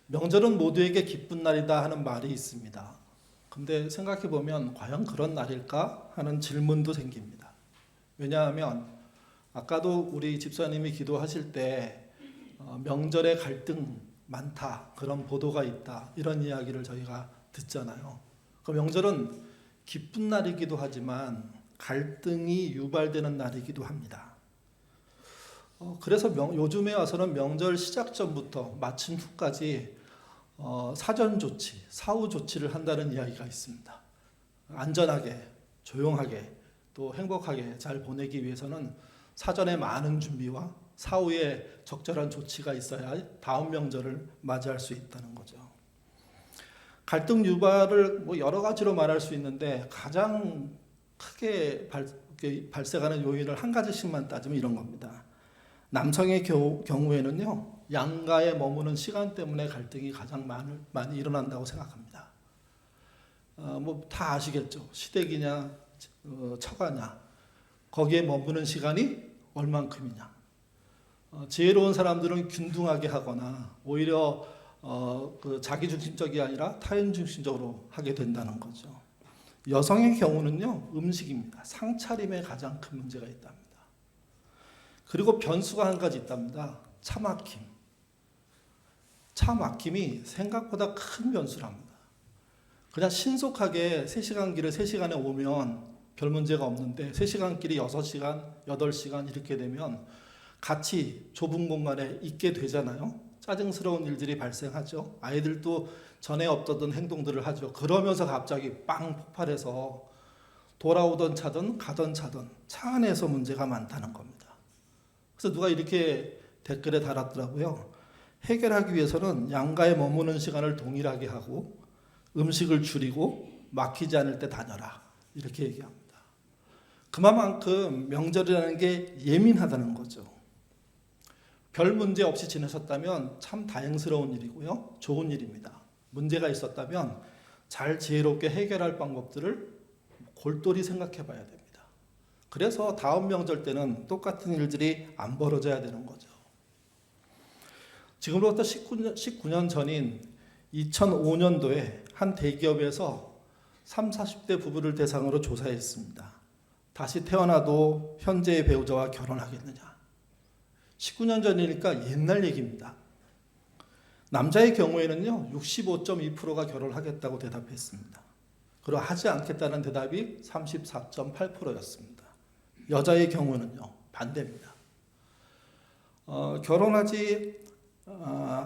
명절은 모두에게 기쁜 날이다 하는 말이 있습니다. 근데 생각해 보면 과연 그런 날일까 하는 질문도 생깁니다. 왜냐하면 아까도 우리 집사님이 기도하실 때 명절에 갈등 많다, 그런 보도가 있다, 이런 이야기를 저희가 듣잖아요. 그 명절은 기쁜 날이기도 하지만 갈등이 유발되는 날이기도 합니다. 그래서 요즘에 와서는 명절 시작 전부터 마친 후까지 사전 조치, 사후 조치를 한다는 이야기가 있습니다. 안전하게, 조용하게, 또 행복하게 잘 보내기 위해서는 사전에 많은 준비와 사후에 적절한 조치가 있어야 다음 명절을 맞이할 수 있다는 거죠. 갈등 유발을 여러 가지로 말할 수 있는데 가장 크게 발생하는 요인을 한 가지씩만 따지면 이런 겁니다. 남성의 경우에는요, 양가에 머무는 시간 때문에 갈등이 가장 많이 일어난다고 생각합니다. 다 아시겠죠. 시댁이냐, 처가냐, 거기에 머무는 시간이 얼만큼이냐. 지혜로운 사람들은 균등하게 하거나 오히려 자기 중심적이 아니라 타인 중심적으로 하게 된다는 거죠. 여성의 경우는요, 음식입니다. 상차림에 가장 큰 문제가 있답니다. 그리고 변수가 한 가지 있답니다. 차 막힘. 차 막힘이 생각보다 큰 변수랍니다. 그냥 신속하게 3시간 길을 3시간에 오면 별 문제가 없는데 3시간 길이 6시간, 8시간 이렇게 되면 같이 좁은 공간에 있게 되잖아요. 짜증스러운 일들이 발생하죠. 아이들도 전에 없던 행동들을 하죠. 그러면서 갑자기 빵 폭발해서 돌아오던 차든 가던 차든 차 안에서 문제가 많다는 겁니다. 그래서 누가 이렇게 댓글에 달았더라고요. 해결하기 위해서는 양가에 머무는 시간을 동일하게 하고 음식을 줄이고 막히지 않을 때 다녀라. 이렇게 얘기합니다. 그만큼 명절이라는 게 예민하다는 거죠. 별 문제 없이 지내셨다면 참 다행스러운 일이고요. 좋은 일입니다. 문제가 있었다면 잘 지혜롭게 해결할 방법들을 골똘히 생각해 봐야 됩니다. 그래서 다음 명절 때는 똑같은 일들이 안 벌어져야 되는 거죠. 지금으로부터 19년 전인 2005년도에 한 대기업에서 30, 40대 부부를 대상으로 조사했습니다. 다시 태어나도 현재의 배우자와 결혼하겠느냐. 19년 전이니까 옛날 얘기입니다. 남자의 경우에는요, 65.2%가 결혼하겠다고 대답했습니다. 그리고 하지 않겠다는 대답이 34.8%였습니다. 여자의 경우는요, 반대입니다.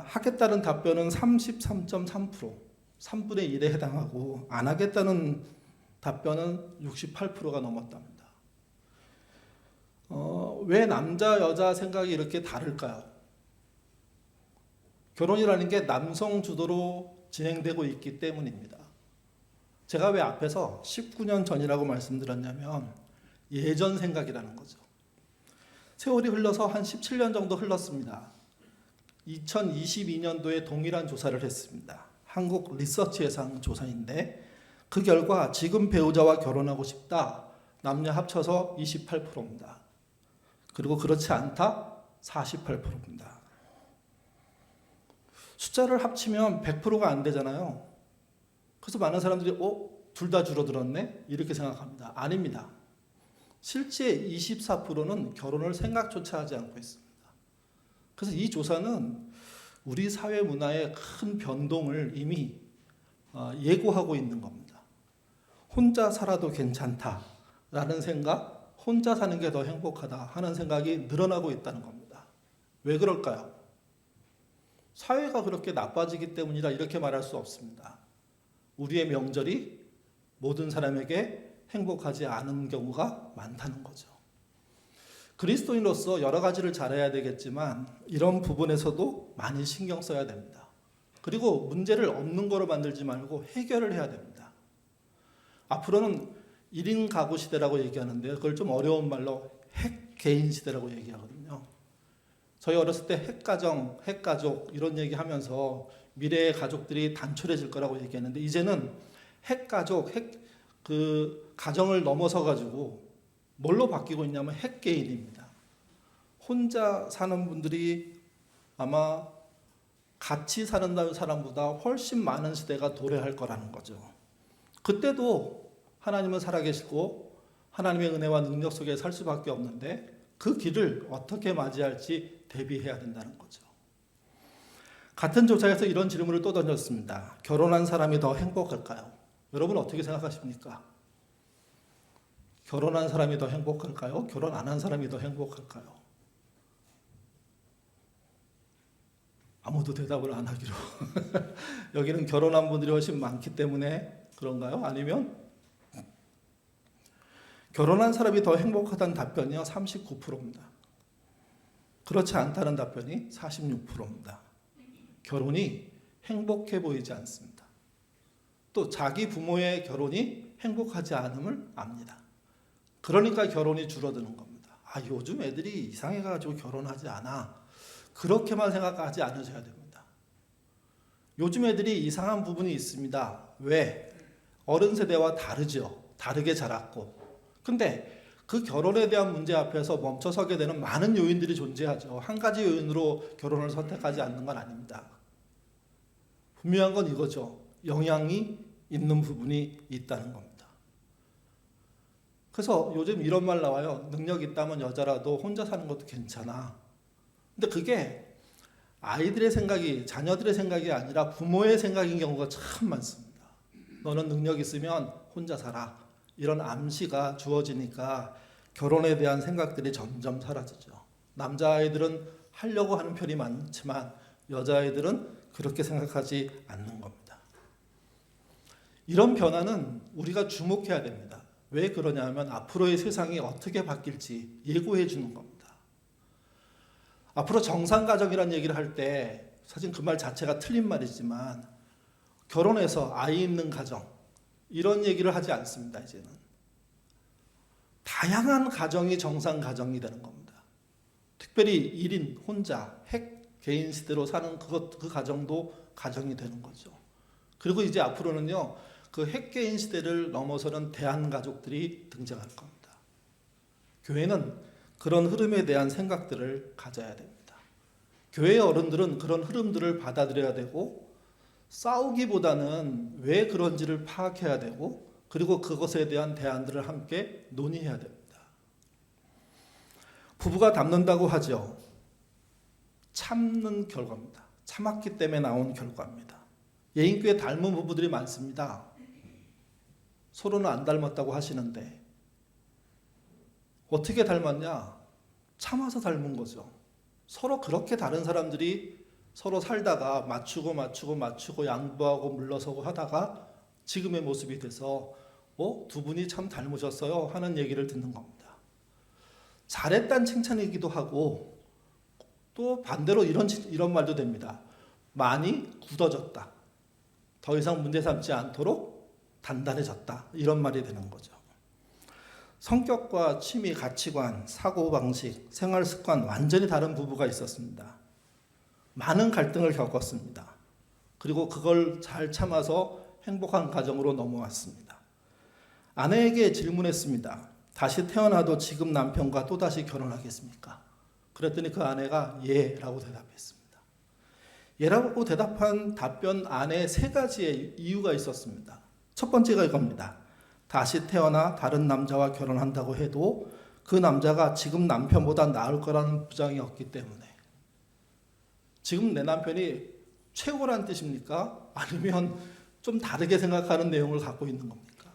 하겠다는 답변은 33.3%, 3분의 1에 해당하고 안 하겠다는 답변은 68%가 넘었답니다. 왜 남자 여자 생각이 이렇게 다를까요? 결혼이라는 게 남성 주도로 진행되고 있기 때문입니다. 제가 왜 앞에서 19년 전이라고 말씀드렸냐면 예전 생각이라는 거죠. 세월이 흘러서 한 17년 정도 흘렀습니다. 2022년도에 동일한 조사를 했습니다. 한국 리서치에서 한 조사인데 그 결과 지금 배우자와 결혼하고 싶다. 남녀 합쳐서 28%입니다. 그리고 그렇지 않다. 48%입니다. 숫자를 합치면 100%가 안 되잖아요. 그래서 많은 사람들이 둘 다 줄어들었네? 이렇게 생각합니다. 아닙니다. 실제 24%는 결혼을 생각조차 하지 않고 있습니다. 그래서 이 조사는 우리 사회 문화의 큰 변동을 이미 예고하고 있는 겁니다. 혼자 살아도 괜찮다라는 생각, 혼자 사는 게 더 행복하다 하는 생각이 늘어나고 있다는 겁니다. 왜 그럴까요? 사회가 그렇게 나빠지기 때문이라 이렇게 말할 수 없습니다. 우리의 명절이 모든 사람에게 행복하지 않은 경우가 많다는 거죠. 그리스도인으로서 여러 가지를 잘해야 되겠지만 이런 부분에서도 많이 신경 써야 됩니다. 그리고 문제를 없는 거로 만들지 말고 해결을 해야 됩니다. 앞으로는 1인 가구 시대라고 얘기하는데 그걸 좀 어려운 말로 핵개인 시대라고 얘기하거든요. 저희 어렸을 때 핵가정, 핵가족 이런 얘기하면서 미래의 가족들이 단촐해질 거라고 얘기했는데 이제는 핵가족, 가정을 넘어서 가지고 뭘로 바뀌고 있냐면 핵개인입니다. 혼자 사는 분들이 아마 같이 사는 사람보다 훨씬 많은 시대가 도래할 거라는 거죠. 그때도 하나님은 살아계시고 하나님의 은혜와 능력 속에 살 수밖에 없는데 그 길을 어떻게 맞이할지 대비해야 된다는 거죠. 같은 조사에서 이런 질문을 또 던졌습니다. 결혼한 사람이 더 행복할까요? 여러분 어떻게 생각하십니까? 결혼한 사람이 더 행복할까요? 결혼 안 한 사람이 더 행복할까요? 아무도 대답을 안 하기로. 여기는 결혼한 분들이 훨씬 많기 때문에 그런가요? 아니면 결혼한 사람이 더 행복하다는 답변이요 39%입니다. 그렇지 않다는 답변이 46%입니다. 결혼이 행복해 보이지 않습니다. 또 자기 부모의 결혼이 행복하지 않음을 압니다. 그러니까 결혼이 줄어드는 겁니다. 아, 요즘 애들이 이상해가지고 결혼하지 않아. 그렇게만 생각하지 않으셔야 됩니다. 요즘 애들이 이상한 부분이 있습니다. 왜? 어른 세대와 다르죠. 다르게 자랐고. 근데 그 결혼에 대한 문제 앞에서 멈춰서게 되는 많은 요인들이 존재하죠. 한 가지 요인으로 결혼을 선택하지 않는 건 아닙니다. 분명한 건 이거죠. 영향이 있는 부분이 있다는 겁니다. 그래서 요즘 이런 말 나와요. 능력 있다면 여자라도 혼자 사는 것도 괜찮아. 근데 그게 아이들의 생각이, 자녀들의 생각이 아니라 부모의 생각인 경우가 참 많습니다. 너는 능력 있으면 혼자 살아. 이런 암시가 주어지니까 결혼에 대한 생각들이 점점 사라지죠. 남자아이들은 하려고 하는 편이 많지만 여자아이들은 그렇게 생각하지 않는 겁니다. 이런 변화는 우리가 주목해야 됩니다. 왜 그러냐면 앞으로의 세상이 어떻게 바뀔지 예고해 주는 겁니다. 앞으로 정상가정이라는 얘기를 할 때 사실 그 말 자체가 틀린 말이지만 결혼해서 아이 있는 가정 이런 얘기를 하지 않습니다. 이제는 다양한 가정이 정상가정이 되는 겁니다. 특별히 1인 혼자 핵 개인 시대로 사는 그 가정도 가정이 되는 거죠. 그리고 이제 앞으로는요 그 핵 개인 시대를 넘어서는 대한가족들이 등장할 겁니다. 교회는 그런 흐름에 대한 생각들을 가져야 됩니다. 교회의 어른들은 그런 흐름들을 받아들여야 되고 싸우기보다는 왜 그런지를 파악해야 되고 그리고 그것에 대한 대안들을 함께 논의해야 됩니다. 부부가 닮는다고 하죠. 참는 결과입니다. 참았기 때문에 나온 결과입니다. 예인교회 닮은 부부들이 많습니다. 서로는 안 닮았다고 하시는데 어떻게 닮았냐? 참아서 닮은 거죠. 서로 그렇게 다른 사람들이 서로 살다가 맞추고 양보하고 물러서고 하다가 지금의 모습이 돼서 두 분이 참 닮으셨어요 하는 얘기를 듣는 겁니다. 잘했다는 칭찬이기도 하고 또 반대로 이런 말도 됩니다. 많이 굳어졌다. 더 이상 문제 삼지 않도록 단단해졌다. 이런 말이 되는 거죠. 성격과 취미, 가치관, 사고방식, 생활습관 완전히 다른 부부가 있었습니다. 많은 갈등을 겪었습니다. 그리고 그걸 잘 참아서 행복한 가정으로 넘어왔습니다. 아내에게 질문했습니다. 다시 태어나도 지금 남편과 또다시 결혼하겠습니까? 그랬더니 그 아내가 예라고 대답했습니다. 예라고 대답한 답변 안에 세 가지의 이유가 있었습니다. 첫 번째가 이겁니다. 다시 태어나 다른 남자와 결혼한다고 해도 그 남자가 지금 남편보다 나을 거라는 보장이 없기 때문에. 지금 내 남편이 최고란 뜻입니까? 아니면 좀 다르게 생각하는 내용을 갖고 있는 겁니까?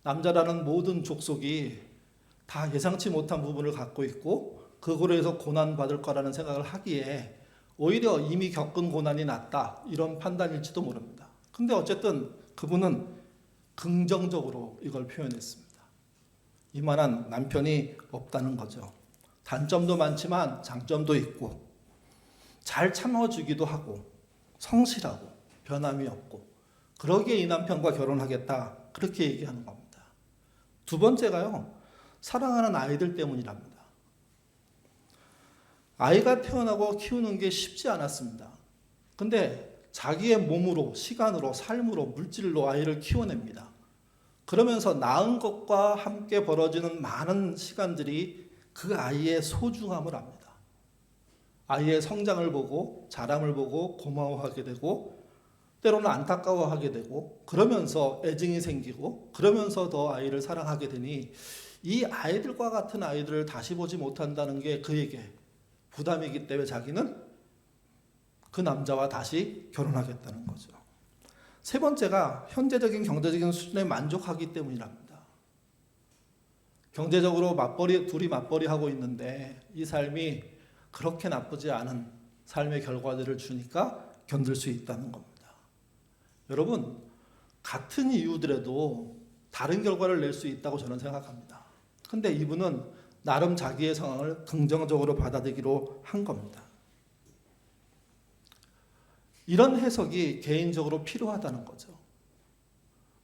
남자라는 모든 족속이 다 예상치 못한 부분을 갖고 있고 그거로 해서 고난받을 거라는 생각을 하기에 오히려 이미 겪은 고난이 낫다 이런 판단일지도 모릅니다. 근데 어쨌든 그분은 긍정적으로 이걸 표현했습니다. 이만한 남편이 없다는 거죠. 단점도 많지만 장점도 있고 잘 참아주기도 하고 성실하고 변함이 없고 그러기에 이 남편과 결혼하겠다 그렇게 얘기하는 겁니다. 두 번째가요. 사랑하는 아이들 때문이랍니다. 아이가 태어나고 키우는 게 쉽지 않았습니다. 근데 자기의 몸으로, 시간으로, 삶으로, 물질로 아이를 키워냅니다. 그러면서 낳은 것과 함께 벌어지는 많은 시간들이 그 아이의 소중함을 압니다. 아이의 성장을 보고 자람을 보고 고마워하게 되고 때로는 안타까워하게 되고 그러면서 애증이 생기고 그러면서 더 아이를 사랑하게 되니 이 아이들과 같은 아이들을 다시 보지 못한다는 게 그에게 부담이기 때문에 자기는 그 남자와 다시 결혼하겠다는 거죠. 세 번째가 현재적인 경제적인 수준에 만족하기 때문이랍니다. 경제적으로 둘이 맞벌이 하고 있는데 이 삶이 그렇게 나쁘지 않은 삶의 결과들을 주니까 견딜 수 있다는 겁니다. 여러분, 같은 이유들에도 다른 결과를 낼 수 있다고 저는 생각합니다. 근데 이분은 나름 자기의 상황을 긍정적으로 받아들이기로 한 겁니다. 이런 해석이 개인적으로 필요하다는 거죠.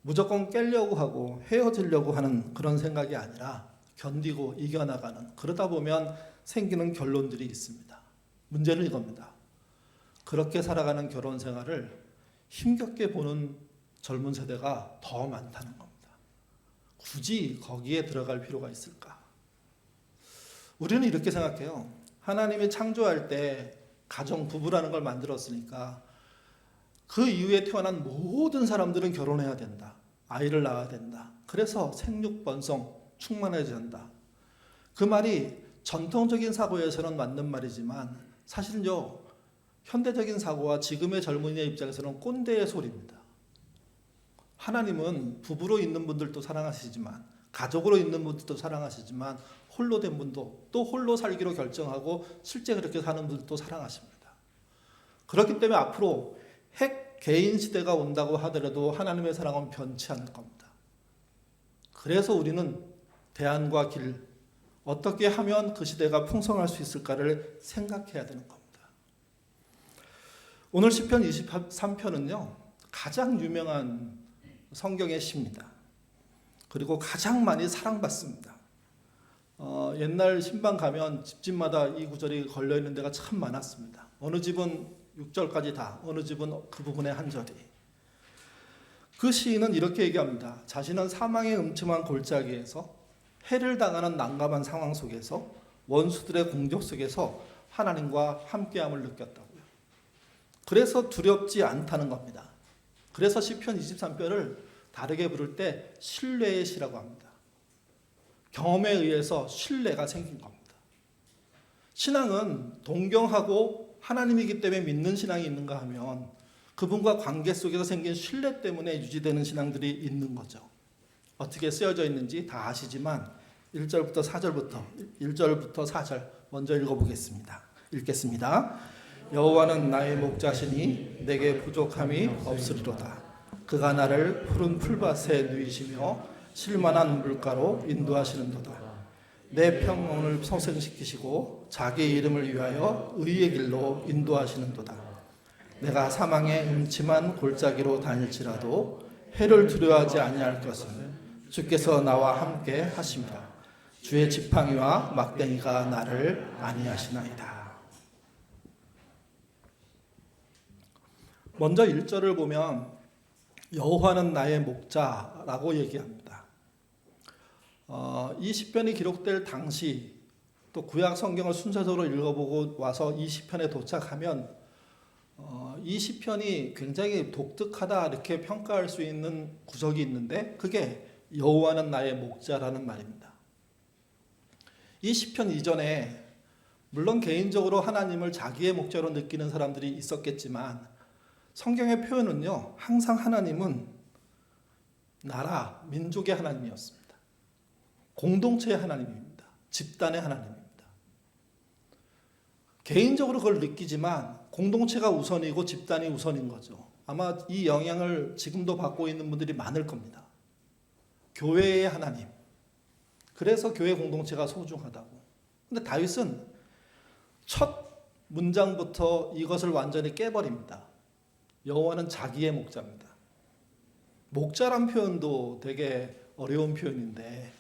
무조건 깨려고 하고 헤어지려고 하는 그런 생각이 아니라 견디고 이겨나가는, 그러다 보면 생기는 결론들이 있습니다. 문제는 이겁니다. 그렇게 살아가는 결혼 생활을 힘겹게 보는 젊은 세대가 더 많다는 겁니다. 굳이 거기에 들어갈 필요가 있을까? 우리는 이렇게 생각해요. 하나님이 창조할 때 가정, 부부라는 걸 만들었으니까 그 이후에 태어난 모든 사람들은 결혼해야 된다. 아이를 낳아야 된다. 그래서 생육번성 충만해져야 한다. 그 말이 전통적인 사고에서는 맞는 말이지만 사실은요, 현대적인 사고와 지금의 젊은이의 입장에서는 꼰대의 소리입니다. 하나님은 부부로 있는 분들도 사랑하시지만 가족으로 있는 분들도 사랑하시지만 홀로 된 분도 또 홀로 살기로 결정하고 실제 그렇게 사는 분들도 사랑하십니다. 그렇기 때문에 앞으로 핵 개인 시대가 온다고 하더라도 하나님의 사랑은 변치 않을 겁니다. 그래서 우리는 대안과 길, 어떻게 하면 그 시대가 풍성할 수 있을까를 생각해야 되는 겁니다. 오늘 시편 23편은요, 가장 유명한 성경의 시입니다. 그리고 가장 많이 사랑받습니다. 옛날 신방 가면 집집마다 이 구절이 걸려있는 데가 참 많았습니다. 어느 집은 6절까지 다, 어느 집은 그 부분의 한 절이. 그 시인은 이렇게 얘기합니다. 자신은 사망의 음침한 골짜기에서 해를 당하는 난감한 상황 속에서 원수들의 공격 속에서 하나님과 함께함을 느꼈다고요. 그래서 두렵지 않다는 겁니다. 그래서 시편 23편을 다르게 부를 때 신뢰의 시라고 합니다. 경험에 의해서 신뢰가 생긴 겁니다. 신앙은 동경하고 하나님이기 때문에 믿는 신앙이 있는가 하면 그분과 관계 속에서 생긴 신뢰 때문에 유지되는 신앙들이 있는 거죠. 어떻게 쓰여져 있는지 다 아시지만 1절부터 4절 먼저 읽어보겠습니다. 읽겠습니다. 여호와는 나의 목자시니 내게 부족함이 없으리로다. 그가 나를 푸른 풀밭에 누이시며 쉴만한 물가로 인도하시는도다. 내 평온을 소생시키시고 자기 이름을 위하여 의의 길로 인도하시는도다. 내가 사망의 음침한 골짜기로 다닐지라도 해를 두려워하지 아니할 것은 주께서 나와 함께 하심이라. 주의 지팡이와 막대기가 나를 안위하시나이다. 먼저 1절을 보면 여호와는 나의 목자라고 얘기합니다. 이 시편이 기록될 당시 또 구약 성경을 순서적으로 읽어보고 와서 이 시편에 도착하면 이 시편이 굉장히 독특하다 이렇게 평가할 수 있는 구석이 있는데 그게 여호와는 나의 목자라는 말입니다. 이 시편 이전에 물론 개인적으로 하나님을 자기의 목자로 느끼는 사람들이 있었겠지만 성경의 표현은요, 항상 하나님은 나라, 민족의 하나님이었습니다. 공동체의 하나님입니다. 집단의 하나님입니다. 개인적으로 그걸 느끼지만 공동체가 우선이고 집단이 우선인 거죠. 아마 이 영향을 지금도 받고 있는 분들이 많을 겁니다. 교회의 하나님. 그래서 교회 공동체가 소중하다고. 근데 다윗은 첫 문장부터 이것을 완전히 깨버립니다. 여호와는 자기의 목자입니다. 목자란 표현도 되게 어려운 표현인데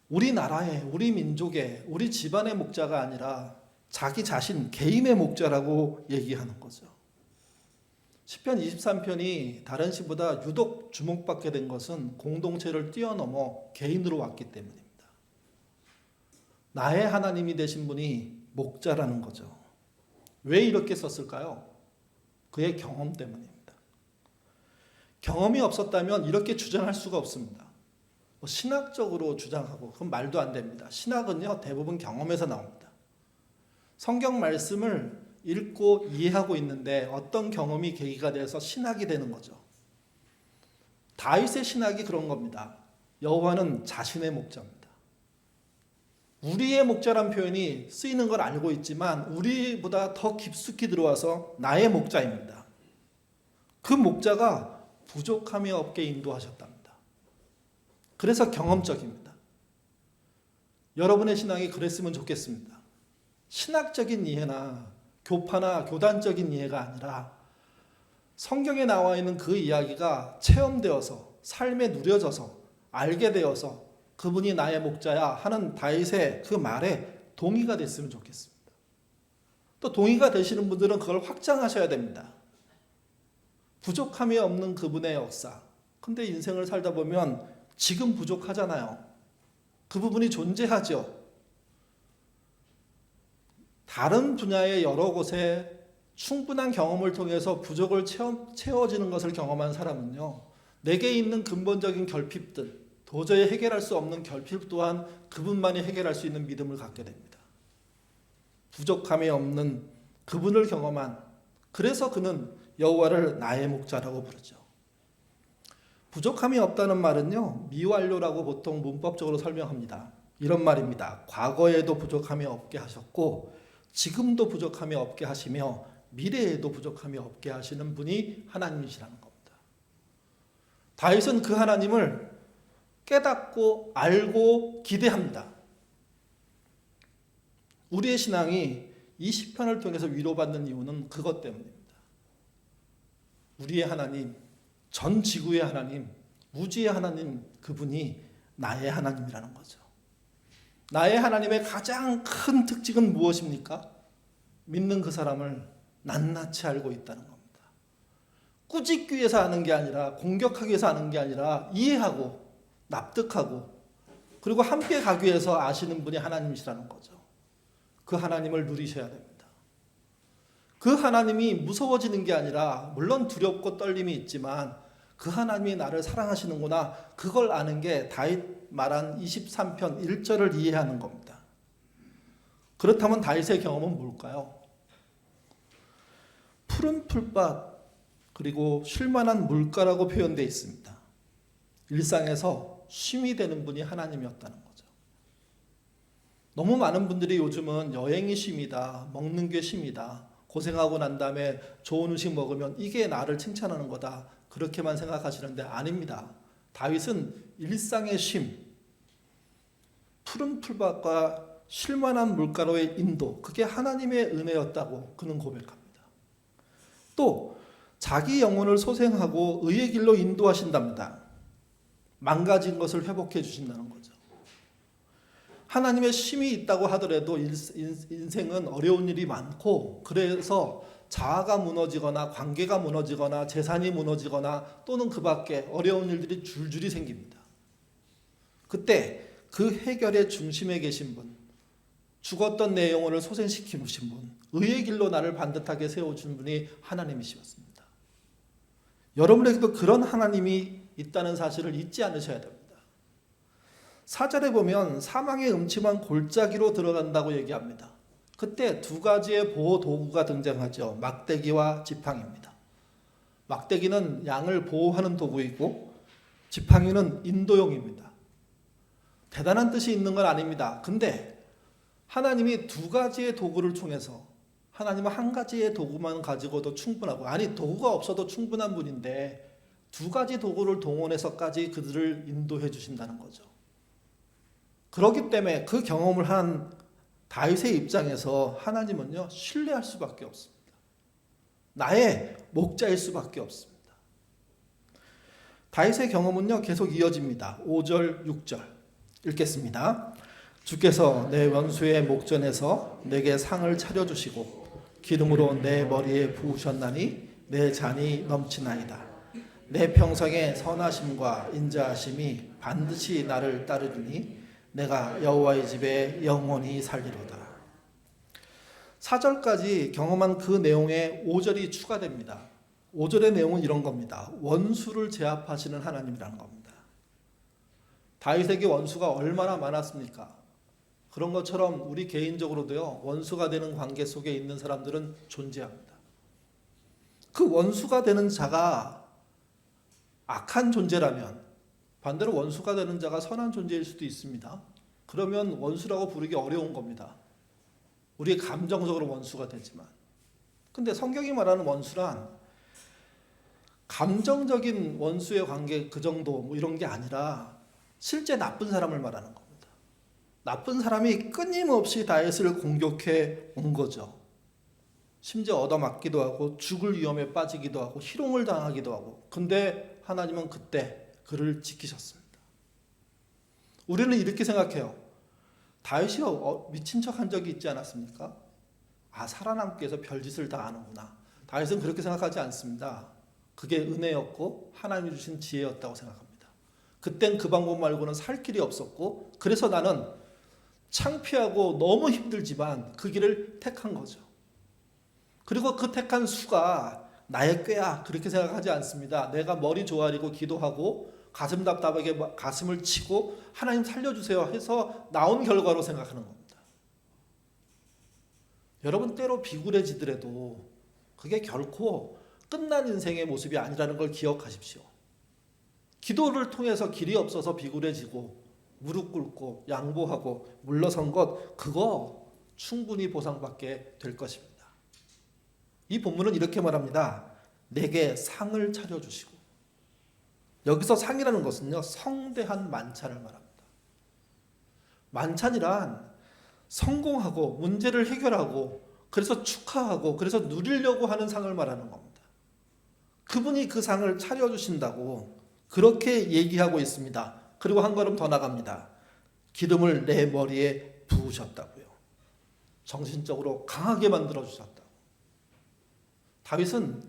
우리 나라의, 우리 민족의, 우리 집안의 목자가 아니라 자기 자신, 개인의 목자라고 얘기하는 거죠. 시편 23편이 다른 시보다 유독 주목받게 된 것은 공동체를 뛰어넘어 개인으로 왔기 때문입니다. 나의 하나님이 되신 분이 목자라는 거죠. 왜 이렇게 썼을까요? 그의 경험 때문입니다. 경험이 없었다면 이렇게 주장할 수가 없습니다. 신학적으로 주장하고 그건 말도 안 됩니다. 신학은요, 대부분 경험에서 나옵니다. 성경 말씀을 읽고 이해하고 있는데 어떤 경험이 계기가 돼서 신학이 되는 거죠. 다윗의 신학이 그런 겁니다. 여호와는 자신의 목자입니다. 우리의 목자란 표현이 쓰이는 걸 알고 있지만 우리보다 더 깊숙이 들어와서 나의 목자입니다. 그 목자가 부족함이 없게 인도하셨답니다. 그래서 경험적입니다. 여러분의 신앙이 그랬으면 좋겠습니다. 신학적인 이해나 교파나 교단적인 이해가 아니라 성경에 나와 있는 그 이야기가 체험되어서 삶에 누려져서 알게 되어서 그분이 나의 목자야 하는 다윗의 그 말에 동의가 됐으면 좋겠습니다. 또 동의가 되시는 분들은 그걸 확장하셔야 됩니다. 부족함이 없는 그분의 역사. 근데 인생을 살다 보면 지금 부족하잖아요. 그 부분이 존재하죠. 다른 분야의 여러 곳에 충분한 경험을 통해서 부족을 채워지는 것을 경험한 사람은요, 내게 있는 근본적인 결핍들, 도저히 해결할 수 없는 결핍 또한 그분만이 해결할 수 있는 믿음을 갖게 됩니다. 부족함이 없는 그분을 경험한, 그래서 그는 여호와를 나의 목자라고 부르죠. 부족함이 없다는 말은요, 미완료라고 보통 문법적으로 설명합니다. 이런 말입니다. 과거에도 부족함이 없게 하셨고 지금도 부족함이 없게 하시며 미래에도 부족함이 없게 하시는 분이 하나님이시라는 겁니다. 다윗은 그 하나님을 깨닫고 알고 기대합니다. 우리의 신앙이 이 시편을 통해서 위로받는 이유는 그것 때문입니다. 우리의 하나님, 전 지구의 하나님, 무지의 하나님, 그분이 나의 하나님이라는 거죠. 나의 하나님의 가장 큰 특징은 무엇입니까? 믿는 그 사람을 낱낱이 알고 있다는 겁니다. 꾸짖기 위해서 하는 게 아니라, 공격하기 위해서 하는 게 아니라 이해하고 납득하고 그리고 함께 가기 위해서 아시는 분이 하나님이시라는 거죠. 그 하나님을 누리셔야 됩니다. 그 하나님이 무서워지는 게 아니라, 물론 두렵고 떨림이 있지만 그 하나님이 나를 사랑하시는구나, 그걸 아는 게 다윗 말한 23편 1절을 이해하는 겁니다. 그렇다면 다윗의 경험은 뭘까요? 푸른 풀밭 그리고 쉴만한 물가라고 표현되어 있습니다. 일상에서 쉼이 되는 분이 하나님이었다는 거죠. 너무 많은 분들이 요즘은 여행이 쉼이다, 먹는 게 쉼이다, 고생하고 난 다음에 좋은 음식 먹으면 이게 나를 칭찬하는 거다, 그렇게만 생각하시는데 아닙니다. 다윗은 일상의 쉼, 푸른 풀밭과 쉴만한 물가로의 인도, 그게 하나님의 은혜였다고 그는 고백합니다. 또 자기 영혼을 소생하고 의의 길로 인도하신답니다. 망가진 것을 회복해 주신다는 거죠. 하나님의 쉼이 있다고 하더라도 인생은 어려운 일이 많고, 그래서 자아가 무너지거나 관계가 무너지거나 재산이 무너지거나 또는 그 밖에 어려운 일들이 줄줄이 생깁니다. 그때 그 해결의 중심에 계신 분, 죽었던 내 영혼을 소생시키신 분, 의의 길로 나를 반듯하게 세워준 분이 하나님이셨습니다. 여러분에게도 그런 하나님이 있다는 사실을 잊지 않으셔야 됩니다. 4절에 보면 사망의 음침한 골짜기로 들어간다고 얘기합니다. 그때 두 가지의 보호 도구가 등장하죠. 막대기와 지팡이입니다. 막대기는 양을 보호하는 도구이고 지팡이는 인도용입니다. 대단한 뜻이 있는 건 아닙니다. 근데 하나님이 두 가지의 도구를 통해서, 하나님은 한 가지의 도구만 가지고도 충분하고, 아니 도구가 없어도 충분한 분인데 두 가지 도구를 동원해서까지 그들을 인도해 주신다는 거죠. 그렇기 때문에 그 경험을 한 다윗의 입장에서 하나님은요, 신뢰할 수밖에 없습니다. 나의 목자일 수밖에 없습니다. 다윗의 경험은요, 계속 이어집니다. 5절, 6절 읽겠습니다. 주께서 내 원수의 목전에서 내게 상을 차려주시고 기름으로 내 머리에 부으셨나니 내 잔이 넘치나이다. 내 평생의 선하심과 인자하심이 반드시 나를 따르리니 내가 여호와의 집에 영원히 살리로다. 4절까지 경험한 그 내용에 5절이 추가됩니다. 5절의 내용은 이런 겁니다. 원수를 제압하시는 하나님이라는 겁니다. 다윗에게 원수가 얼마나 많았습니까? 그런 것처럼 우리 개인적으로도요, 원수가 되는 관계 속에 있는 사람들은 존재합니다. 그 원수가 되는 자가 악한 존재라면 반대로 원수가 되는 자가 선한 존재일 수도 있습니다. 그러면 원수라고 부르기 어려운 겁니다. 우리 감정적으로 원수가 되지만. 근데 성경이 말하는 원수란 감정적인 원수의 관계 그 정도 뭐 이런 게 아니라 실제 나쁜 사람을 말하는 겁니다. 나쁜 사람이 끊임없이 다윗을 공격해 온 거죠. 심지어 얻어맞기도 하고 죽을 위험에 빠지기도 하고 희롱을 당하기도 하고. 근데 하나님은 그때 그를 지키셨습니다. 우리는 이렇게 생각해요. 다윗이 미친 척한 적이 있지 않았습니까? 살아남기 위해서 별짓을 다 하는구나. 다윗은 그렇게 생각하지 않습니다. 그게 은혜였고 하나님이 주신 지혜였다고 생각합니다. 그땐 그 방법 말고는 살 길이 없었고, 그래서 나는 창피하고 너무 힘들지만 그 길을 택한 거죠. 그리고 그 택한 수가 나의 꾀야 그렇게 생각하지 않습니다. 내가 머리 조아리고 기도하고 가슴 답답하게 가슴을 치고 하나님 살려주세요 해서 나온 결과로 생각하는 겁니다. 여러분, 때로 비굴해지더라도 그게 결코 끝난 인생의 모습이 아니라는 걸 기억하십시오. 기도를 통해서 길이 없어서 비굴해지고 무릎 꿇고 양보하고 물러선 것, 그거 충분히 보상받게 될 것입니다. 이 본문은 이렇게 말합니다. 내게 상을 차려주시고. 여기서 상이라는 것은요, 성대한 만찬을 말합니다. 만찬이란 성공하고 문제를 해결하고 그래서 축하하고 그래서 누리려고 하는 상을 말하는 겁니다. 그분이 그 상을 차려주신다고 그렇게 얘기하고 있습니다. 그리고 한 걸음 더 나갑니다. 기름을 내 머리에 부으셨다고요. 정신적으로 강하게 만들어주셨다고. 다윗은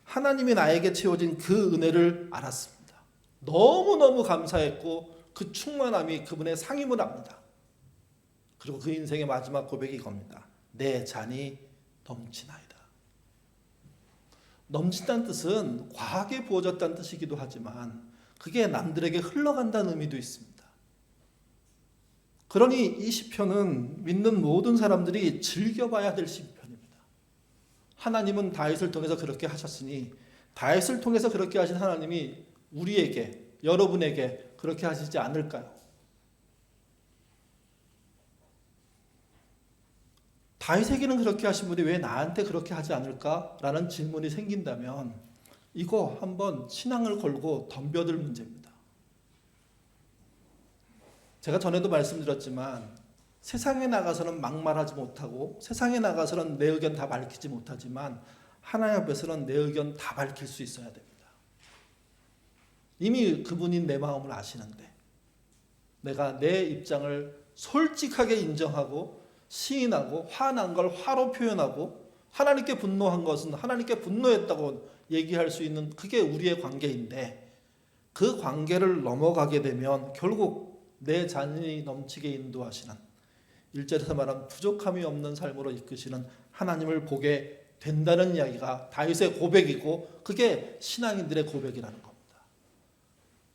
하나님이 나에게 채워진 그 은혜를 알았습니다. 너무너무 감사했고 그 충만함이 그분의 상임을 합니다. 그리고 그 인생의 마지막 고백이 이겁니다. 내 잔이 넘치나이다. 넘친다는 뜻은 과하게 부어졌다는 뜻이기도 하지만 그게 남들에게 흘러간다는 의미도 있습니다. 그러니 이 시편은 믿는 모든 사람들이 즐겨봐야 될 시편입니다. 하나님은 다윗을 통해서 그렇게 하셨으니 다윗을 통해서 그렇게 하신 하나님이 우리에게, 여러분에게 그렇게 하시지 않을까요? 다윗에게는 그렇게 하신 분이 왜 나한테 그렇게 하지 않을까라는 질문이 생긴다면 이거 한번 신앙을 걸고 덤벼들 문제입니다. 제가 전에도 말씀드렸지만 세상에 나가서는 막말하지 못하고 세상에 나가서는 내 의견 다 밝히지 못하지만 하나님 앞에서는 내 의견 다 밝힐 수 있어야 됩니다. 이미 그분이 내 마음을 아시는데 내가 내 입장을 솔직하게 인정하고 시인하고 화난 걸 화로 표현하고 하나님께 분노한 것은 하나님께 분노했다고 얘기할 수 있는 그게 우리의 관계인데 그 관계를 넘어가게 되면 결국 내 잔이 넘치게 인도하시는 1절에서 말한 부족함이 없는 삶으로 이끄시는 하나님을 보게 된다는 이야기가 다윗의 고백이고 그게 신앙인들의 고백이라는 겁니다.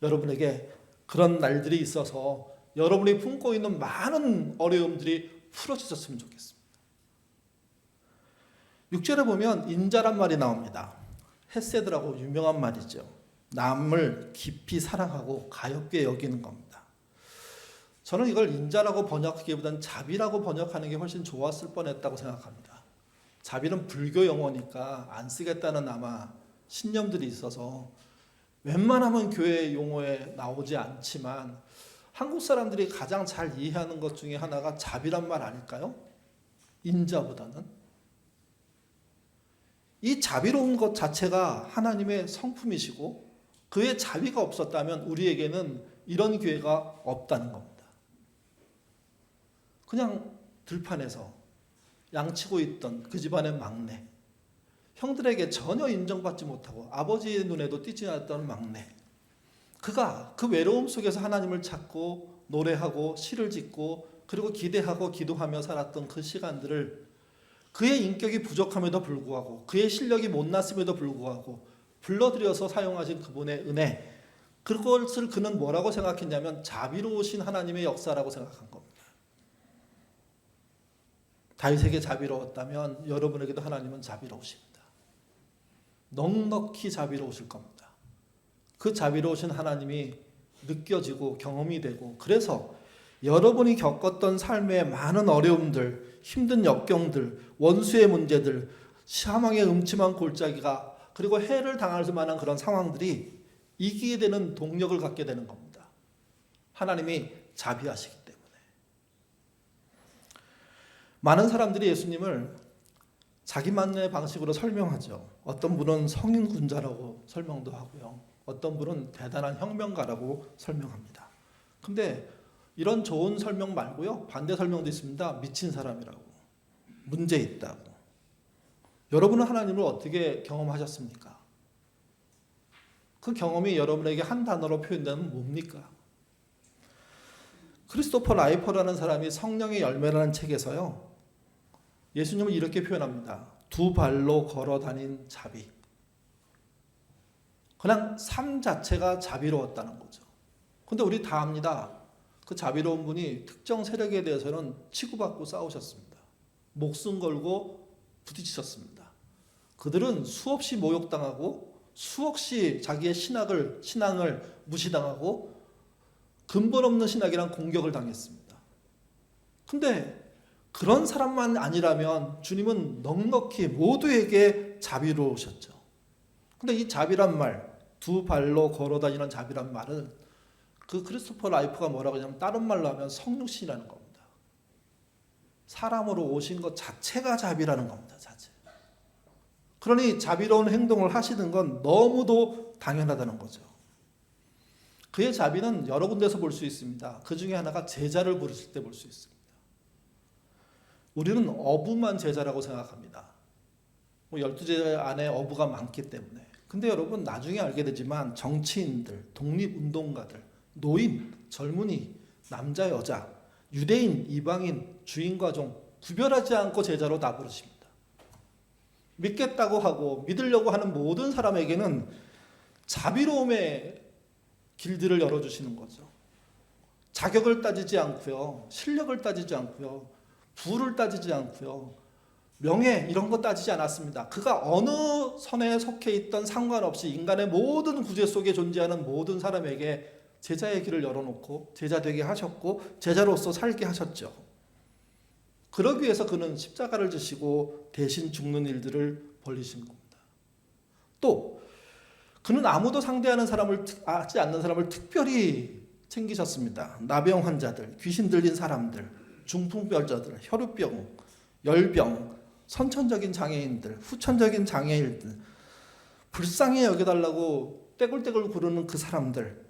여러분에게 그런 날들이 있어서 여러분이 품고 있는 많은 어려움들이 풀어지셨으면 좋겠습니다. 6절에 보면 인자란 말이 나옵니다. 헤세드라고 유명한 말이죠. 남을 깊이 사랑하고 가엾게 여기는 겁니다. 저는 이걸 인자라고 번역하기보다는 자비라고 번역하는 게 훨씬 좋았을 뻔했다고 생각합니다. 자비는 불교 용어니까 안 쓰겠다는 아마 신념들이 있어서 웬만하면 교회 용어에 나오지 않지만 한국 사람들이 가장 잘 이해하는 것 중에 하나가 자비란 말 아닐까요? 인자보다는. 이 자비로운 것 자체가 하나님의 성품이시고 그의 자비가 없었다면 우리에게는 이런 기회가 없다는 겁니다. 그냥 들판에서 양치고 있던 그 집안의 막내, 형들에게 전혀 인정받지 못하고 아버지의 눈에도 띄지 않았던 막내, 그가 그 외로움 속에서 하나님을 찾고 노래하고 시를 짓고 그리고 기대하고 기도하며 살았던 그 시간들을 그의 인격이 부족함에도 불구하고 그의 실력이 못났음에도 불구하고 불러들여서 사용하신 그분의 은혜, 그것을 그는 뭐라고 생각했냐면 자비로우신 하나님의 역사라고 생각한 겁니다. 다윗에게 자비로웠다면 여러분에게도 하나님은 자비로우십니다. 넉넉히 자비로우실 겁니다. 그 자비로우신 하나님이 느껴지고 경험이 되고, 그래서 여러분이 겪었던 삶의 많은 어려움들, 힘든 역경들, 원수의 문제들, 사망의 음침한 골짜기가, 그리고 해를 당할 만한 그런 상황들이 이기게 되는 동력을 갖게 되는 겁니다. 하나님이 자비하시기 때문에. 많은 사람들이 예수님을 자기만의 방식으로 설명하죠. 어떤 분은 성인군자라고 설명도 하고요. 어떤 분은 대단한 혁명가라고 설명합니다. 근데 이런 좋은 설명 말고요, 반대 설명도 있습니다. 미친 사람이라고, 문제 있다고. 여러분은 하나님을 어떻게 경험하셨습니까? 그 경험이 여러분에게 한 단어로 표현되면 뭡니까? 크리스토퍼 라이퍼라는 사람이 성령의 열매라는 책에서요, 예수님을 이렇게 표현합니다. 두 발로 걸어 다닌 자비. 그냥 삶 자체가 자비로웠다는 거죠. 근데 우리 다 압니다. 그 자비로운 분이 특정 세력에 대해서는 치고받고 싸우셨습니다. 목숨 걸고 부딪히셨습니다. 그들은 수없이 모욕당하고 수없이 자기의 신앙을 무시당하고 근본 없는 신학이란 공격을 당했습니다. 근데 그런 사람만 아니라면 주님은 넉넉히 모두에게 자비로우셨죠. 근데 이 자비란 말, 두 발로 걸어다니는 자비란 말은 그 크리스토퍼 라이프가 뭐라고 하냐면 다른 말로 하면 성육신이라는 겁니다. 사람으로 오신 것 자체가 자비라는 겁니다. 자체. 그러니 자비로운 행동을 하시는 건 너무도 당연하다는 거죠. 그의 자비는 여러 군데서 볼 수 있습니다. 그 중에 하나가 제자를 부르실 때 볼 수 있습니다. 우리는 어부만 제자라고 생각합니다. 12제자 안에 어부가 많기 때문에. 근데 여러분 나중에 알게 되지만 정치인들, 독립운동가들, 노인, 젊은이, 남자, 여자, 유대인, 이방인, 주인과 종 구별하지 않고 제자로 다 부르십니다. 믿겠다고 하고 믿으려고 하는 모든 사람에게는 자비로움의 길들을 열어주시는 거죠. 자격을 따지지 않고요, 실력을 따지지 않고요, 부를 따지지 않고요, 명예 이런 거 따지지 않았습니다. 그가 어느 선에 속해 있던 상관없이 인간의 모든 구제 속에 존재하는 모든 사람에게 제자의 길을 열어놓고 제자 되게 하셨고 제자로서 살게 하셨죠. 그러기 위해서 그는 십자가를 지시고 대신 죽는 일들을 벌리신 겁니다. 또 그는 아무도 상대하는 사람을 하지 않는 사람을 특별히 챙기셨습니다. 나병 환자들, 귀신 들린 사람들, 중풍병자들, 혈우병, 열병, 선천적인 장애인들, 후천적인 장애인들, 불쌍히 여겨달라고 떼굴떼굴 구르는 그 사람들,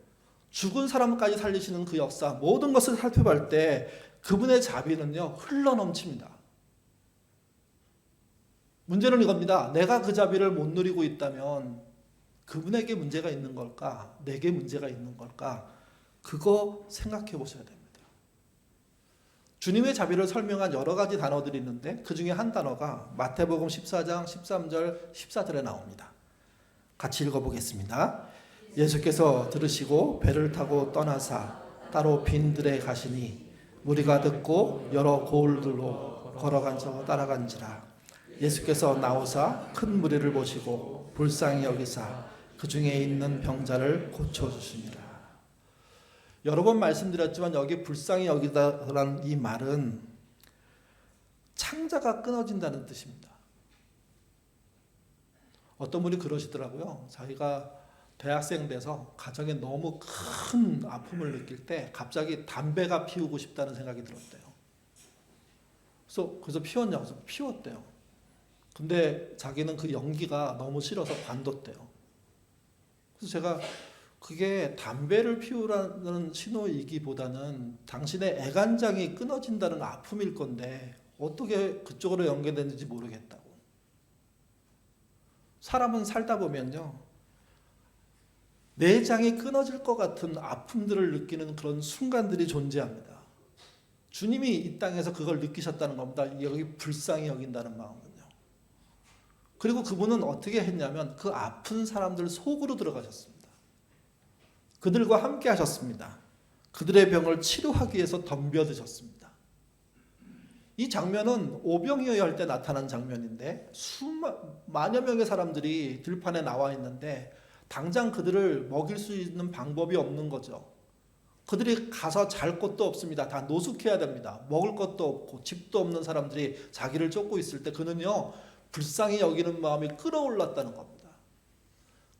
죽은 사람까지 살리시는 그 역사, 모든 것을 살펴볼 때 그분의 자비는요, 흘러넘칩니다. 문제는 이겁니다. 내가 그 자비를 못 누리고 있다면 그분에게 문제가 있는 걸까? 내게 문제가 있는 걸까? 그거 생각해 보셔야 됩니다. 주님의 자비를 설명한 여러 가지 단어들이 있는데 그 중에 한 단어가 마태복음 14장 13절 14절에 나옵니다. 같이 읽어보겠습니다. 예수께서 들으시고 배를 타고 떠나사 따로 빈들에 가시니 무리가 듣고 여러 고을들로 걸어간서 따라간지라. 예수께서 나오사 큰 무리를 보시고 불쌍히 여기사 그 중에 있는 병자를 고쳐주시니라. 여러 번 말씀드렸지만 여기 불쌍히 여기다라는 이 말은 창자가 끊어진다는 뜻입니다. 어떤 분이 그러시더라고요. 자기가 대학생 돼서 가정에 너무 큰 아픔을 느낄 때 갑자기 담배가 피우고 싶다는 생각이 들었대요. 그래서 피웠냐고 해서 피웠대요. 근데 자기는 그 연기가 너무 싫어서 관뒀대요. 그래서 제가 그게 담배를 피우라는 신호이기보다는 당신의 애간장이 끊어진다는 아픔일 건데 어떻게 그쪽으로 연계됐는지 모르겠다고. 사람은 살다 보면요, 내장이 끊어질 것 같은 아픔들을 느끼는 그런 순간들이 존재합니다. 주님이 이 땅에서 그걸 느끼셨다는 겁니다. 여기 불쌍히 여긴다는 마음은요. 그리고 그분은 어떻게 했냐면 그 아픈 사람들 속으로 들어가셨습니다. 그들과 함께 하셨습니다. 그들의 병을 치료하기 위해서 덤벼드셨습니다. 이 장면은 오병이어할 때 나타난 장면인데 만여 명의 사람들이 들판에 나와 있는데 당장 그들을 먹일 수 있는 방법이 없는 거죠. 그들이 가서 잘 곳도 없습니다. 다 노숙해야 됩니다. 먹을 것도 없고 집도 없는 사람들이 자기를 쫓고 있을 때 그는요 불쌍히 여기는 마음이 끌어올랐다는 겁니다.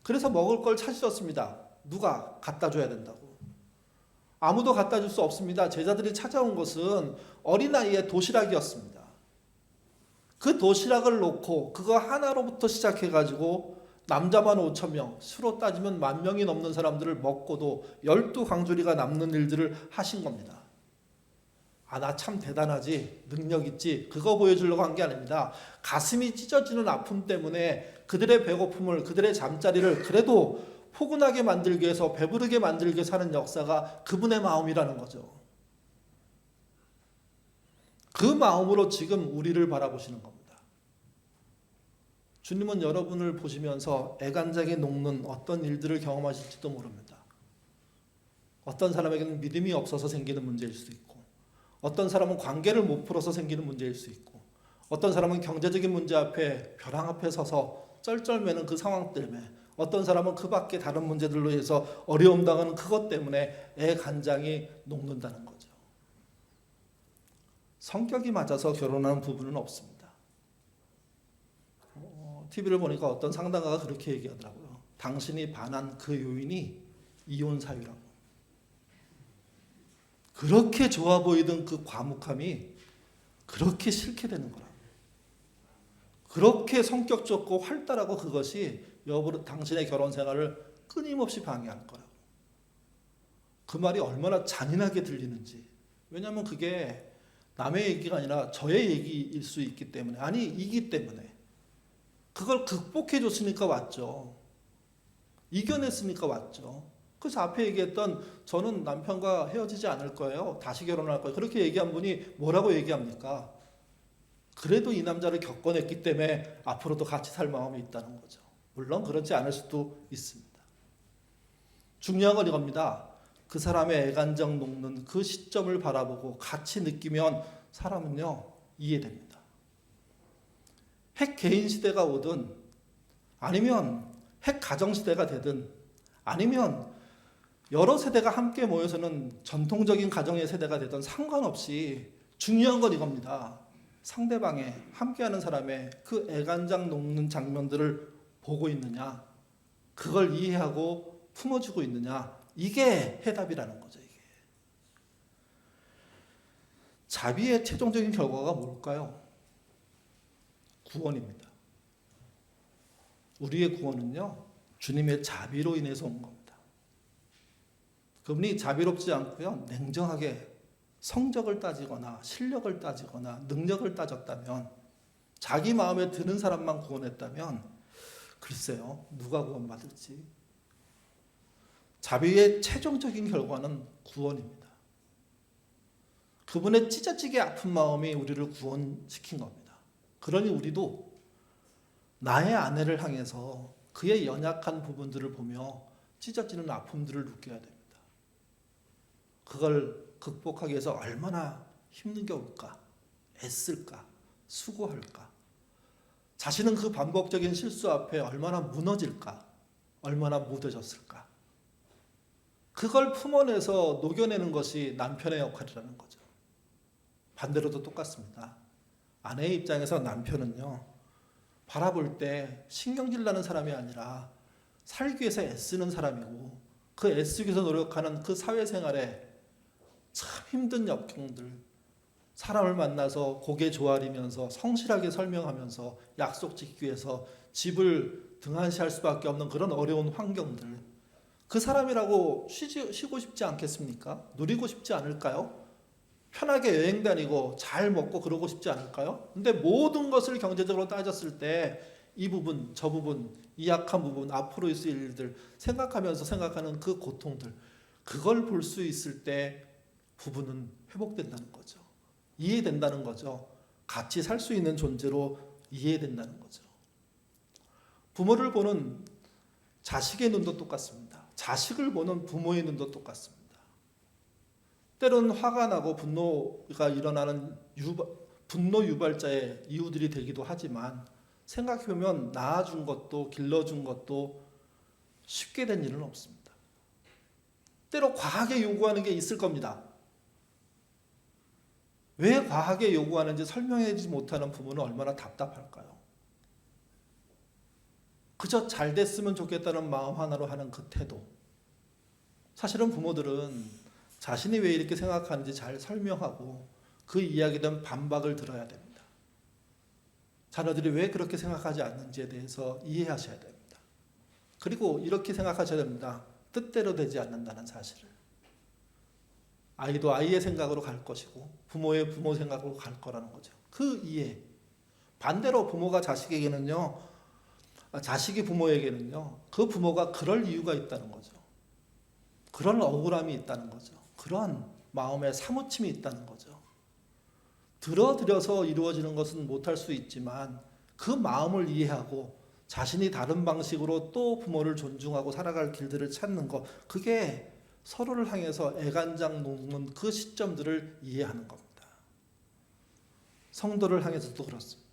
그래서 먹을 걸 찾으셨습니다. 누가 갖다 줘야 된다고. 아무도 갖다 줄 수 없습니다. 제자들이 찾아온 것은 어린아이의 도시락이었습니다. 그 도시락을 놓고 그거 하나로부터 시작해가지고 남자만 5,000명, 수로 따지면 10,000명이 넘는 사람들을 먹고도 12광주리가 남는 일들을 하신 겁니다. 아, 나 참 대단하지, 능력 있지, 그거 보여주려고 한 게 아닙니다. 가슴이 찢어지는 아픔 때문에 그들의 배고픔을, 그들의 잠자리를 그래도 포근하게 만들기 위해서, 배부르게 만들기 위해서 하는 역사가 그분의 마음이라는 거죠. 그 마음으로 지금 우리를 바라보시는 겁니다. 주님은 여러분을 보시면서 애간장에 녹는 어떤 일들을 경험하실지도 모릅니다. 어떤 사람에게는 믿음이 없어서 생기는 문제일 수도 있고, 어떤 사람은 관계를 못 풀어서 생기는 문제일 수 있고, 어떤 사람은 경제적인 문제 앞에 벼랑 앞에 서서 쩔쩔매는 그 상황 때문에, 어떤 사람은 그 밖에 다른 문제들로 해서 어려움 당하는 그것 때문에 애간장이 녹는다는 거죠. 성격이 맞아서 결혼하는 부부는 없습니다. TV를 보니까 어떤 상담가가 그렇게 얘기하더라고요. 당신이 반한 그 요인이 이혼 사유라고. 그렇게 좋아 보이던 그 과묵함이 그렇게 싫게 되는 거라고. 그렇게 성격 좋고 활달하고 그것이 당신의 결혼 생활을 끊임없이 방해할 거라고. 그 말이 얼마나 잔인하게 들리는지. 왜냐하면 그게 남의 얘기가 아니라 저의 얘기일 수 있기 때문에, 아니 이기 때문에. 그걸 극복해 줬으니까 왔죠. 이겨냈으니까 왔죠. 그래서 앞에 얘기했던 저는 남편과 헤어지지 않을 거예요. 다시 결혼할 거예요. 그렇게 얘기한 분이 뭐라고 얘기합니까? 그래도 이 남자를 겪어냈기 때문에 앞으로도 같이 살 마음이 있다는 거죠. 물론 그렇지 않을 수도 있습니다. 중요한 건 이겁니다. 그 사람의 애간장 녹는 그 시점을 바라보고 같이 느끼면 사람은요 이해됩니다. 핵 개인 시대가 오든 아니면 핵 가정 시대가 되든 아니면 여러 세대가 함께 모여서는 전통적인 가정의 세대가 되든 상관없이 중요한 건 이겁니다. 상대방의 함께하는 사람의 그 애간장 녹는 장면들을 보고 있느냐, 그걸 이해하고 품어주고 있느냐, 이게 해답이라는 거죠. 이게 자비의 최종적인 결과가 뭘까요? 구원입니다. 우리의 구원은요 주님의 자비로 인해서 온 겁니다. 그분이 자비롭지 않고요 냉정하게 성적을 따지거나 실력을 따지거나 능력을 따졌다면, 자기 마음에 드는 사람만 구원했다면 글쎄요 누가 구원받을지. 자비의 최종적인 결과는 구원입니다. 그분의 찢어지게 아픈 마음이 우리를 구원시킨 겁니다. 그러니 우리도 나의 아내를 향해서 그의 연약한 부분들을 보며 찢어지는 아픔들을 느껴야 됩니다. 그걸 극복하기 위해서 얼마나 힘겨울까, 애쓸까, 수고할까, 자신은 그 반복적인 실수 앞에 얼마나 무너질까, 얼마나 무뎌졌을까. 그걸 품어내서 녹여내는 것이 남편의 역할이라는 거죠. 반대로도 똑같습니다. 아내의 입장에서 남편은요 바라볼 때 신경질 나는 사람이 아니라 살기 위해서 애쓰는 사람이고, 그 애쓰기 위해서 노력하는 그 사회생활에 참 힘든 역경들, 사람을 만나서 고개 조아리면서 성실하게 설명하면서 약속 지키기 위해서 집을 등한시할 수밖에 없는 그런 어려운 환경들, 그 사람이라고 쉬고 싶지 않겠습니까? 누리고 싶지 않을까요? 편하게 여행 다니고 잘 먹고 그러고 싶지 않을까요? 근데 모든 것을 경제적으로 따졌을 때 이 부분, 저 부분, 이 약한 부분, 앞으로 있을 일들 생각하면서 생각하는 그 고통들, 그걸 볼 수 있을 때 부부는 회복된다는 거죠. 이해된다는 거죠. 같이 살 수 있는 존재로 이해된다는 거죠. 부모를 보는 자식의 눈도 똑같습니다. 자식을 보는 부모의 눈도 똑같습니다. 때로는 화가 나고 분노가 일어나는 분노 유발자의 이유들이 되기도 하지만 생각해보면 낳아준 것도 길러준 것도 쉽게 된 일은 없습니다. 때로 과하게 요구하는 게 있을 겁니다. 왜 과하게 요구하는지 설명해주지 못하는 부모는 얼마나 답답할까요? 그저 잘 됐으면 좋겠다는 마음 하나로 하는 그 태도. 사실은 부모들은 자신이 왜 이렇게 생각하는지 잘 설명하고 그 이야기에 대한 반박을 들어야 됩니다. 자녀들이 왜 그렇게 생각하지 않는지에 대해서 이해하셔야 됩니다. 그리고 이렇게 생각하셔야 됩니다. 뜻대로 되지 않는다는 사실을. 아이도 아이의 생각으로 갈 것이고 부모의 부모 생각으로 갈 거라는 거죠. 그 이해. 반대로 부모가 자식에게는요, 자식이 부모에게는요, 그 부모가 그럴 이유가 있다는 거죠. 그런 억울함이 있다는 거죠. 그런 마음의 사무침이 있다는 거죠. 들어들여서 이루어지는 것은 못할 수 있지만 그 마음을 이해하고 자신이 다른 방식으로 또 부모를 존중하고 살아갈 길들을 찾는 것, 그게 서로를 향해서 애간장 놓는 그 시점들을 이해하는 겁니다. 성도를 향해서도 그렇습니다.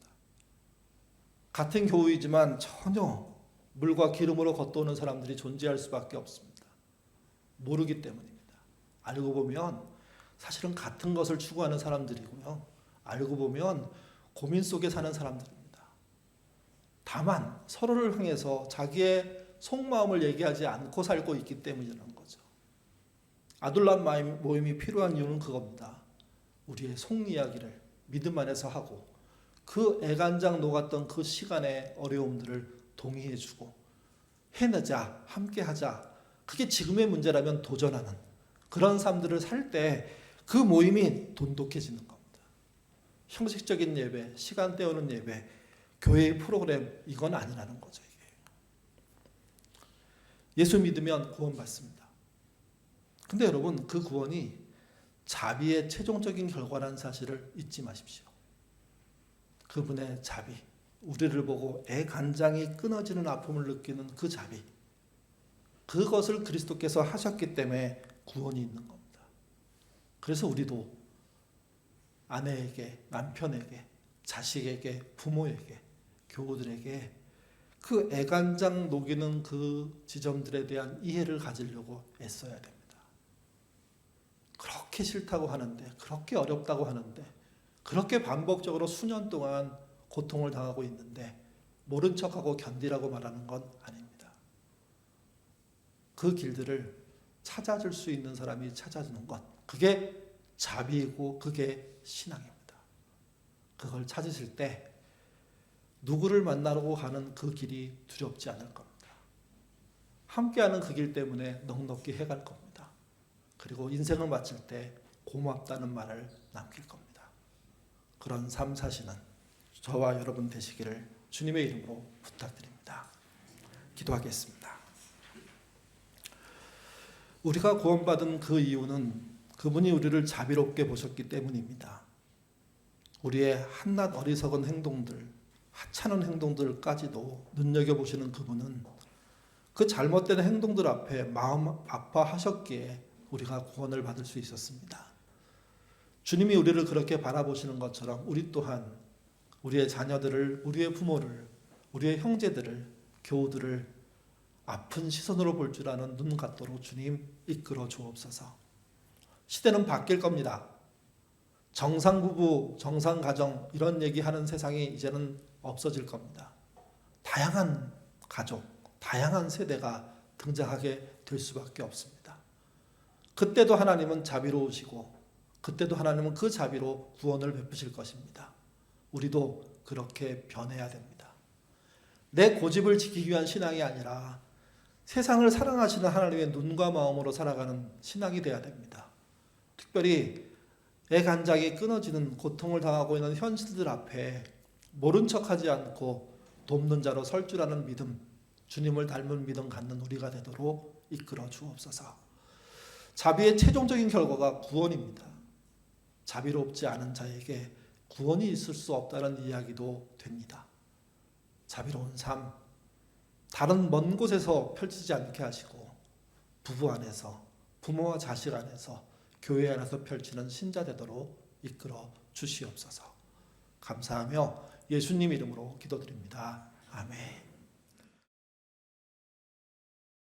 같은 교우이지만 전혀 물과 기름으로 겉도는 사람들이 존재할 수밖에 없습니다. 모르기 때문입니다. 알고 보면 사실은 같은 것을 추구하는 사람들이고요. 알고 보면 고민 속에 사는 사람들입니다. 다만 서로를 향해서 자기의 속마음을 얘기하지 않고 살고 있기 때문이라는 거죠. 아둘람 모임이 필요한 이유는 그겁니다. 우리의 속 이야기를 믿음 안에서 하고 그 애간장 녹았던 그 시간의 어려움들을 동의해주고 해내자, 함께하자. 그게 지금의 문제라면 도전하는 그런 삶들을 살 때 그 모임이 돈독해지는 겁니다. 형식적인 예배, 시간 때우는 예배, 교회의 프로그램, 이건 아니라는 거죠. 이게. 예수 믿으면 구원받습니다. 근데 여러분, 그 구원이 자비의 최종적인 결과라는 사실을 잊지 마십시오. 그분의 자비, 우리를 보고 애간장이 끊어지는 아픔을 느끼는 그 자비, 그것을 그리스도께서 하셨기 때문에 구원이 있는 겁니다. 그래서 우리도 아내에게, 남편에게, 자식에게, 부모에게, 교우들에게 그 애간장 녹이는 그 지점들에 대한 이해를 가지려고 애써야 됩니다. 그렇게 싫다고 하는데, 그렇게 어렵다고 하는데, 그렇게 반복적으로 수년 동안 고통을 당하고 있는데 모른 척하고 견디라고 말하는 건 아닙니다. 그 길들을 찾아줄 수 있는 사람이 찾아주는 것, 그게 자비이고 그게 신앙입니다. 그걸 찾으실 때 누구를 만나려고 가는 그 길이 두렵지 않을 겁니다. 함께하는 그 길 때문에 넉넉히 해갈 겁니다. 그리고 인생을 마칠 때 고맙다는 말을 남길 겁니다. 그런 삶 사시는 저와 여러분 되시기를 주님의 이름으로 부탁드립니다. 기도하겠습니다. 우리가 구원받은 그 이유는 그분이 우리를 자비롭게 보셨기 때문입니다. 우리의 한낱 어리석은 행동들, 하찮은 행동들까지도 눈여겨보시는 그분은 그 잘못된 행동들 앞에 마음 아파하셨기에 우리가 구원을 받을 수 있었습니다. 주님이 우리를 그렇게 바라보시는 것처럼 우리 또한 우리의 자녀들을, 우리의 부모를, 우리의 형제들을, 교우들을 아픈 시선으로 볼 줄 아는 눈 같도록 주님 이끌어 주옵소서. 시대는 바뀔 겁니다. 정상부부, 정상가정 이런 얘기하는 세상이 이제는 없어질 겁니다. 다양한 가족, 다양한 세대가 등장하게 될 수밖에 없습니다. 그때도 하나님은 자비로우시고 그때도 하나님은 그 자비로 구원을 베푸실 것입니다. 우리도 그렇게 변해야 됩니다. 내 고집을 지키기 위한 신앙이 아니라 세상을 사랑하시는 하나님의 눈과 마음으로 살아가는 신앙이 되어야 됩니다. 특별히 애간장이 끊어지는 고통을 당하고 있는 현실들 앞에 모른 척하지 않고 돕는 자로 설 줄 아는 믿음, 주님을 닮은 믿음 갖는 우리가 되도록 이끌어 주옵소서. 자비의 최종적인 결과가 구원입니다. 자비롭지 않은 자에게 구원이 있을 수 없다는 이야기도 됩니다. 자비로운 삶, 다른 먼 곳에서 펼치지 않게 하시고 부부 안에서, 부모와 자식 안에서, 교회 안에서 펼치는 신자 되도록 이끌어 주시옵소서. 감사하며 예수님 이름으로 기도드립니다. 아멘.